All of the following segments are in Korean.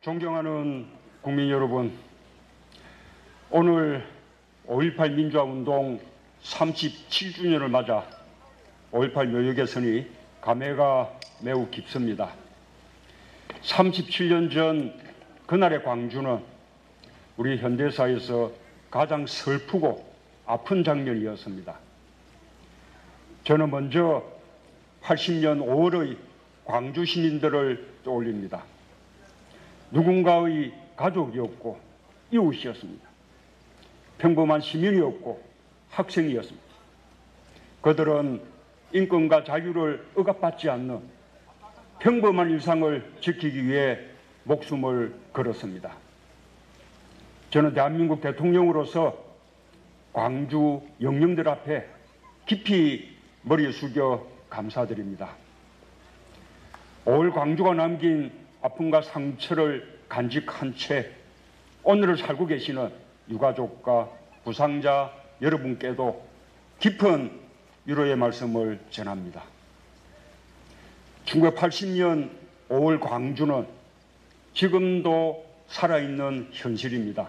존경하는 국민 여러분, 오늘 5.18 민주화운동 37주년을 맞아 5.18 묘역 개선이 감회가 매우 깊습니다. 37년 전 그날의 광주는 우리 현대사에서 가장 슬프고 아픈 장면이었습니다. 저는 먼저 80년 5월의 광주 시민들을 떠올립니다. 누군가의 가족이었고 이웃이었습니다. 평범한 시민이었고 학생이었습니다. 그들은 인권과 자유를 억압받지 않는 평범한 일상을 지키기 위해 목숨을 걸었습니다. 저는 대한민국 대통령으로서 광주 영령들 앞에 깊이 머리 숙여 감사드립니다. 5월 광주가 남긴 아픔과 상처를 간직한 채 오늘을 살고 계시는 유가족과 부상자 여러분께도 깊은 위로의 말씀을 전합니다. 1980년 5월 광주는 지금도 살아있는 현실입니다.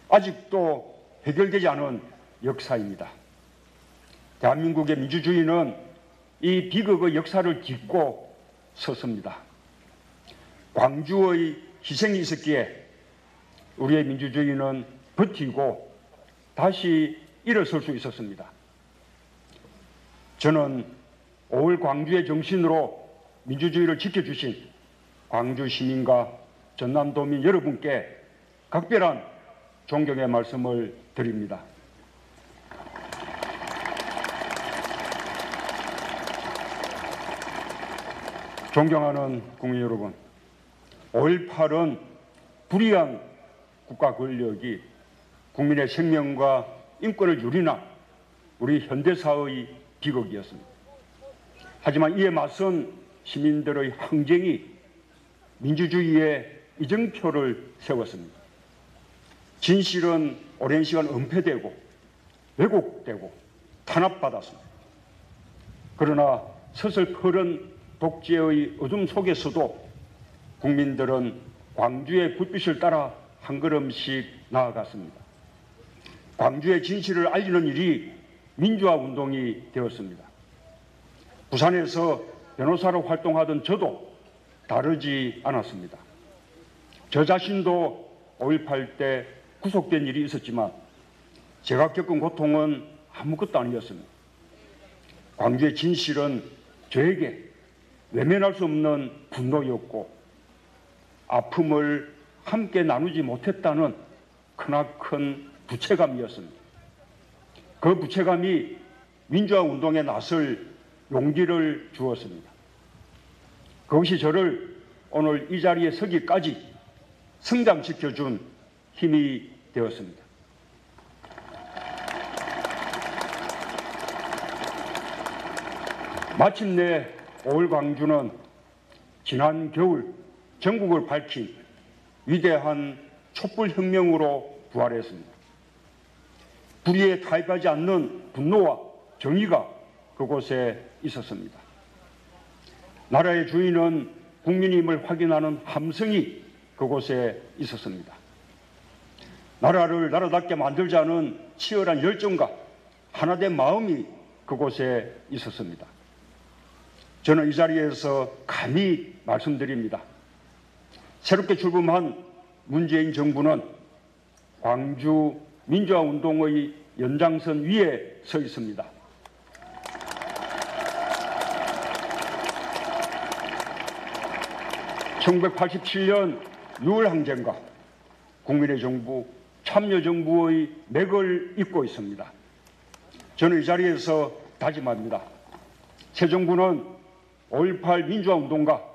아직도 해결되지 않은 역사입니다. 대한민국의 민주주의는 이 비극의 역사를 딛고 섰습니다. 광주의 희생이 있었기에 우리의 민주주의는 버티고 다시 일어설 수 있었습니다. 저는 5월 광주의 정신으로 민주주의를 지켜주신 광주 시민과 전남도민 여러분께 각별한 존경의 말씀을 드립니다. 존경하는 국민 여러분, 5.18은 불의한 국가 권력이 국민의 생명과 인권을 유린한 우리 현대사의 비극이었습니다. 하지만 이에 맞선 시민들의 항쟁이 민주주의의 이정표를 세웠습니다. 진실은 오랜 시간 은폐되고 왜곡되고 탄압받았습니다. 그러나 서슬퍼런 독재의 어둠 속에서도 국민들은 광주의 불빛을 따라 한 걸음씩 나아갔습니다. 광주의 진실을 알리는 일이 민주화 운동이 되었습니다. 부산에서 변호사로 활동하던 저도 다르지 않았습니다. 저 자신도 5.18 때 구속된 일이 있었지만 제가 겪은 고통은 아무것도 아니었습니다. 광주의 진실은 저에게 외면할 수 없는 분노였고 아픔을 함께 나누지 못했다는 크나큰 부채감이었습니다. 그 부채감이 민주화 운동에 나설 용기를 주었습니다. 그것이 저를 오늘 이 자리에 서기까지 성장시켜준 힘이 되었습니다. 마침내 5월 광주는 지난 겨울 전국을 밝힌 위대한 촛불혁명으로 부활했습니다. 불의에 타협하지 않는 분노와 정의가 그곳에 있었습니다. 나라의 주인은 국민임을 확인하는 함성이 그곳에 있었습니다. 나라를 나라답게 만들자는 치열한 열정과 하나된 마음이 그곳에 있었습니다. 저는 이 자리에서 감히 말씀드립니다. 새롭게 출범한 문재인 정부는 광주 민주화 운동의 연장선 위에 서 있습니다. (1987년) 6월 항쟁과 국민의 정부, 참여정부의 맥을 잇고 있습니다. 저는 이 자리에서 다짐합니다. 새 정부는 5.18 민주화 운동과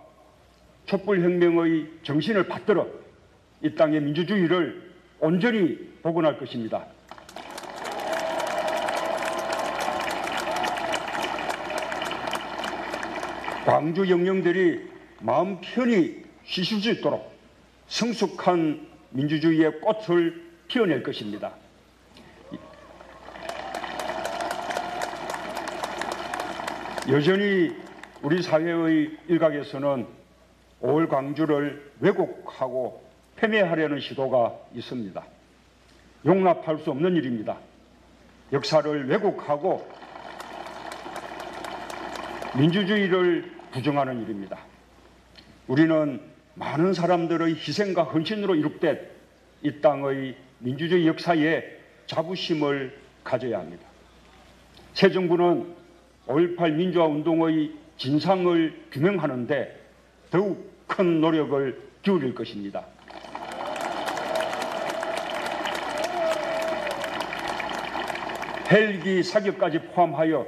촛불혁명의 정신을 받들어 이 땅의 민주주의를 온전히 복원할 것입니다. 광주 영령들이 마음 편히 쉬실 수 있도록 성숙한 민주주의의 꽃을 피워낼 것입니다. 여전히 우리 사회의 일각에서는 5월 광주를 왜곡하고 패배하려는 시도가 있습니다. 용납할 수 없는 일입니다. 역사를 왜곡하고 민주주의를 부정하는 일입니다. 우리는 많은 사람들의 희생과 헌신으로 이룩된 이 땅의 민주주의 역사에 자부심을 가져야 합니다. 새 정부는 5.18 민주화 운동의 진상을 규명하는 데 더욱 큰 노력을 기울일 것입니다. 헬기 사격까지 포함하여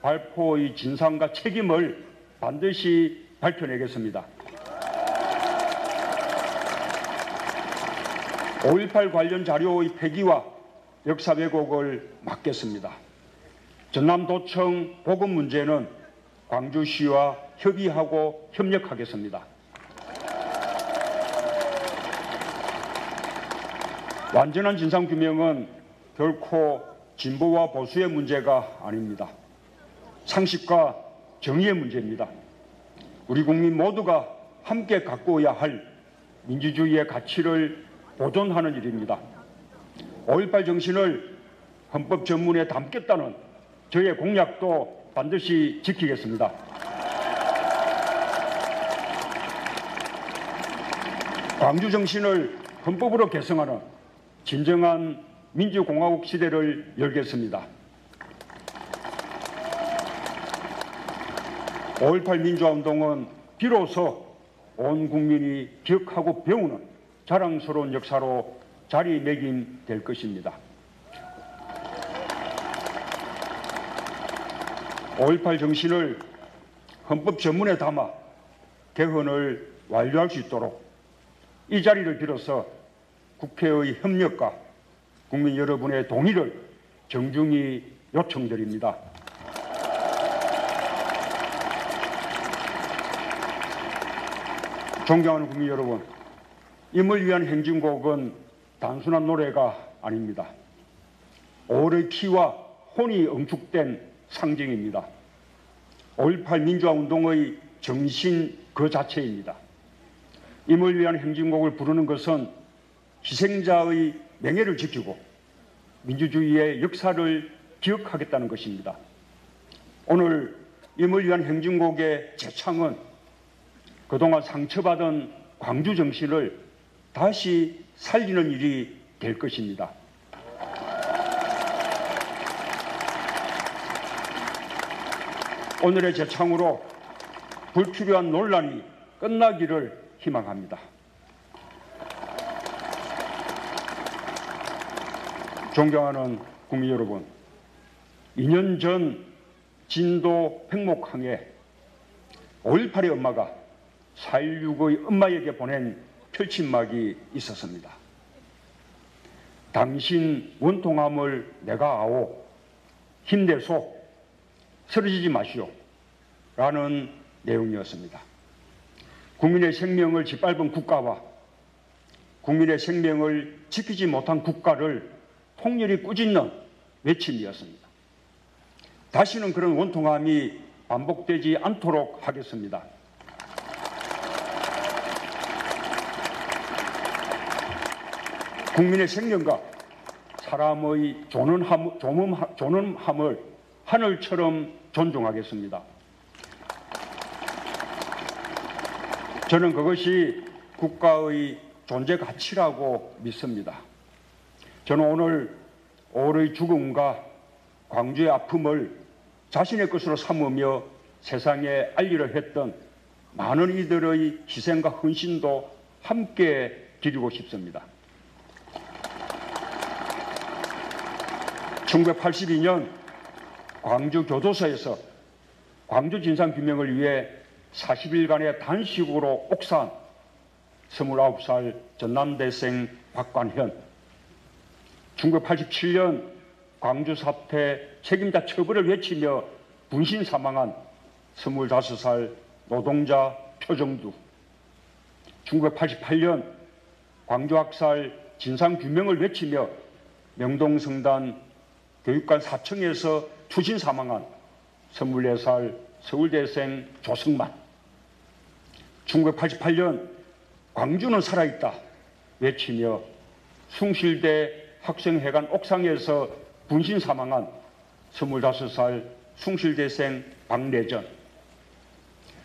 발포의 진상과 책임을 반드시 밝혀내겠습니다. 5.18 관련 자료의 폐기와 역사 왜곡을 막겠습니다. 전남도청 보급 문제는 광주시와 협의하고 협력하겠습니다. 완전한 진상규명은 결코 진보와 보수의 문제가 아닙니다. 상식과 정의의 문제입니다. 우리 국민 모두가 함께 가꾸어야 할 민주주의의 가치를 보존하는 일입니다. 5.18 정신을 헌법 전문에 담겠다는 저의 공약도 반드시 지키겠습니다. 광주 정신을 헌법으로 개성하는 진정한 민주공화국 시대를 열겠습니다. 5.18 민주화운동은 비로소 온 국민이 기억하고 배우는 자랑스러운 역사로 자리매김될 것입니다. 5.18 정신을 헌법 전문에 담아 개헌을 완료할 수 있도록 이 자리를 빌어서 국회의 협력과 국민 여러분의 동의를 정중히 요청드립니다. 존경하는 국민 여러분, 임을 위한 행진곡은 단순한 노래가 아닙니다. 5월의 피와 혼이 응축된 상징입니다. 5.18 민주화운동의 정신 그 자체입니다. 임을 위한 행진곡을 부르는 것은 희생자의 명예를 지키고 민주주의의 역사를 기억하겠다는 것입니다. 오늘 임을 위한 행진곡의 재창은 그동안 상처받은 광주 정신을 다시 살리는 일이 될 것입니다. 오늘의 재창으로 불필요한 논란이 끝나기를 희망합니다. 존경하는 국민 여러분, 2년 전 진도 팽목항에 5.18의 엄마가 4.16의 엄마에게 보낸 펼침막이 있었습니다. 당신 원통함을 내가 아오, 힘내소, 쓰러지지 마시오 라는 내용이었습니다. 국민의 생명을 짓밟은 국가와 국민의 생명을 지키지 못한 국가를 통렬히 꾸짖는 외침이었습니다. 다시는 그런 원통함이 반복되지 않도록 하겠습니다. 국민의 생명과 사람의 존엄함을 하늘처럼 존중하겠습니다. 저는 그것이 국가의 존재 가치라고 믿습니다. 저는 오늘 5월의 죽음과 광주의 아픔을 자신의 것으로 삼으며 세상에 알리려 했던 많은 이들의 희생과 헌신도 함께 기리고 싶습니다. 1982년 광주 교도소에서 광주 진상규명을 위해 40일간의 단식으로 옥사한 29살 전남대생 박관현, 1987년 광주 사태 책임자 처벌을 외치며 분신 사망한 25살 노동자 표정두, 1988년 광주 학살 진상규명을 외치며 명동성단 교육관 4층에서 투신 사망한 24살 서울대생 조승만, 1988년 광주는 살아있다 외치며 숭실대 학생회관 옥상에서 분신 사망한 25살 숭실대생 박내전.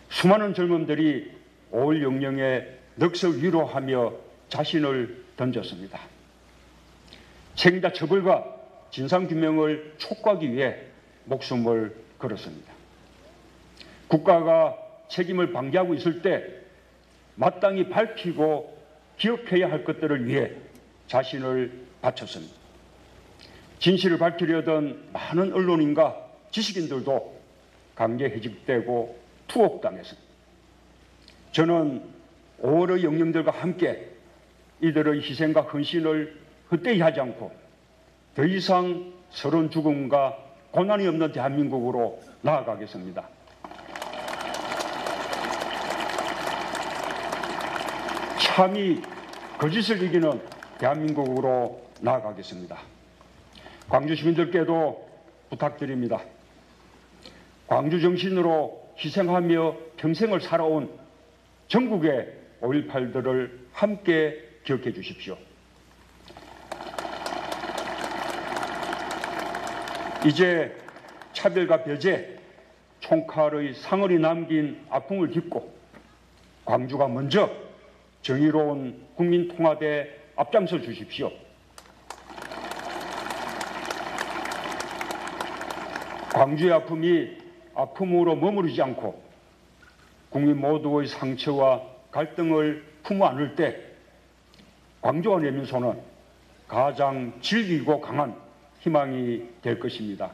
수많은 젊은들이 5월 영령에 넋을 위로하며 자신을 던졌습니다. 책임자 처벌과 진상규명을 촉구하기 위해 목숨을 걸었습니다. 국가가 책임을 방기하고 있을 때 마땅히 밝히고 기억해야 할 것들을 위해 자신을 바쳤습니다. 진실을 밝히려던 많은 언론인과 지식인들도 강제 해직되고 투옥당했습니다. 저는 5월의 영령들과 함께 이들의 희생과 헌신을 헛되이 하지 않고 더 이상 서러운 죽음과 고난이 없는 대한민국으로 나아가겠습니다. 참이 거짓을 이기는 대한민국으로 나아가겠습니다. 광주 시민들께도 부탁드립니다. 광주 정신으로 희생하며 평생을 살아온 전국의 5.18들을 함께 기억해 주십시오. 이제 차별과 배제, 총칼의 상흔이 남긴 아픔을 딛고 광주가 먼저 정의로운 국민 통합에 앞장서 주십시오. 광주의 아픔이 아픔으로 머무르지 않고 국민 모두의 상처와 갈등을 품어 안을 때 광주와 내민소는 가장 질기고 강한 희망이 될 것입니다.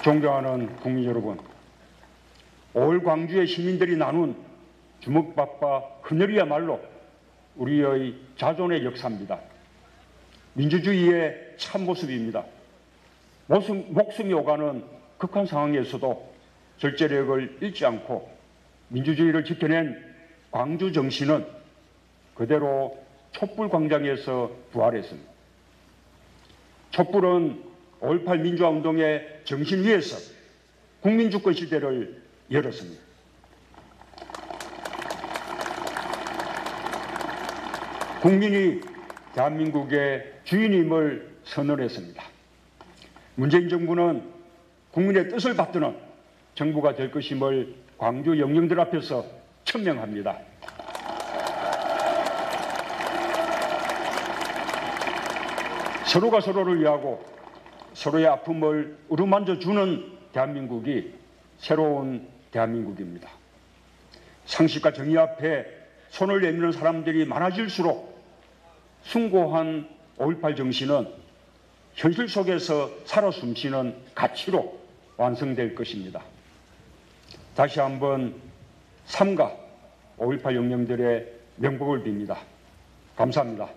존경하는 국민 여러분, 5월 광주의 시민들이 나눈 주먹밥과 헌혈이야말로 우리의 자존의 역사입니다. 민주주의의 참모습입니다. 목숨이 오가는 극한 상황에서도 절제력을 잃지 않고 민주주의를 지켜낸 광주 정신은 그대로 촛불광장에서 부활했습니다. 촛불은 5.18 민주화운동의 정신 위에서 국민주권 시대를 열었습니다. 국민이 대한민국의 주인임을 선언했습니다. 문재인 정부는 국민의 뜻을 받드는 정부가 될 것임을 광주 영령들 앞에서 천명합니다. 서로가 서로를 위하고 서로의 아픔을 어루만져 주는 대한민국이 새로운 대한민국입니다. 상식과 정의 앞에 손을 내미는 사람들이 많아질수록 숭고한 5.18 정신은 현실 속에서 살아 숨쉬는 가치로 완성될 것입니다. 다시 한번 삼가 5.18 영령들의 명복을 빕니다. 감사합니다.